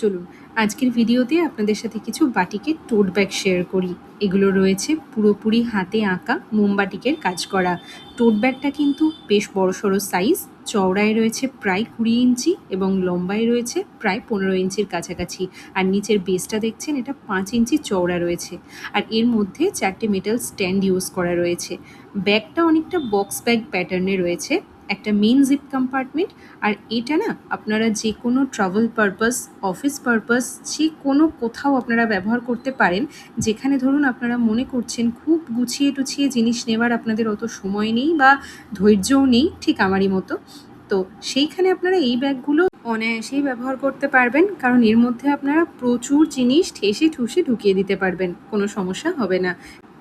চলুন আজকের ভিডিওতে আপনাদের সাথে কিছু বাটিকের টোট ব্যাগ শেয়ার করি। এগুলো রয়েছে পুরোপুরি হাতে আঁকা মোমবাটিকের কাজ করা। টোট ব্যাগটা কিন্তু বেশ বড়সড় সাইজ, চওড়ায় রয়েছে প্রায় 20 ইঞ্চি এবং লম্বায় রয়েছে প্রায় 15 ইঞ্চির কাছাকাছি। আর নিচের বেসটা দেখছেন, এটা 5 ইঞ্চি চওড়া রয়েছে। আর এর মধ্যে 4টে মেটাল স্ট্যান্ড ইউজ করা রয়েছে। ব্যাগটা অনেকটা বক্স ব্যাগ প্যাটার্নে রয়েছে, একটা মেন জিপ কম্পার্টমেন্ট। আর এটা না আপনারা যে কোনো ট্রাভেল পারপাস, অফিস পারপাস, যে কোনো কোথাও আপনারা ব্যবহার করতে পারেন। যেখানে ধরুন আপনারা মনে করছেন খুব গুছিয়ে টুছিয়ে জিনিস নেওয়ার আপনাদের অত সময় নেই বা ধৈর্যও নেই, ঠিক আমারই মতো। তো সেইখানে আপনারা এই ব্যাগগুলো অনায়াসেই ব্যবহার করতে পারবেন, কারণ এর মধ্যে আপনারা প্রচুর জিনিস ঠেসে ঠুসে ঢুকিয়ে দিতে পারবেন, কোনো সমস্যা হবে না।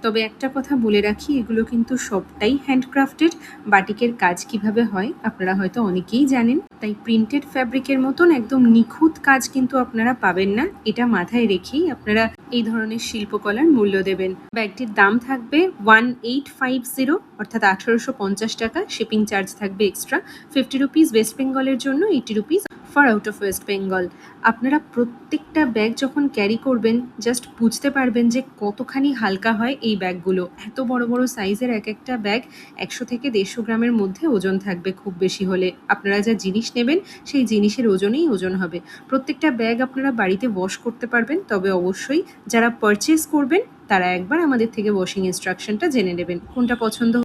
তবে একটা কথা বলে রাখি, এগুলো কিন্তু সবটাই হ্যান্ডক্রাফটেড। বাটিকের কাজ কিভাবে হয় আপনারা হয়তো অনেকেই জানেন, তাই প্রিন্টেড ফ্যাব্রিকের মতন একদম নিখুঁত কাজ কিন্তু আপনারা পাবেন না। এটা মাথায় রেখেই আপনারা এই ধরনের শিল্পকলার মূল্য দেবেন। ব্যাগটির দাম থাকবে 1850, অর্থাৎ 1850 টাকা। শিপিং চার্জ থাকবে এক্সট্রা 50 রুপিস ওয়েস্ট বেঙ্গলের জন্য, 80 rupees for out of West Bengal. আপনারা প্রত্যেকটা ব্যাগ যখন ক্যারি করবেন জাস্ট বুঝতে পারবেন যে কতখানি হালকা হয় এই ব্যাগগুলো। এত বড় বড় সাইজের এক একটা ব্যাগ 100 থেকে 150 গ্রামের মধ্যে ওজন থাকবে খুব বেশি হলে। আপনারা যা জিনিস নেবেন সেই জিনিসের ওজনেই ওজন হবে। প্রত্যেকটা ব্যাগ আপনারা বাড়িতে ওয়াশ করতে পারবেন, তবে অবশ্যই যারা পারচেস করবেন তারা একবার আমাদের থেকে ওয়াশিং ইনস্ট্রাকশনটা জেনে নেবেন। কোনটা পছন্দ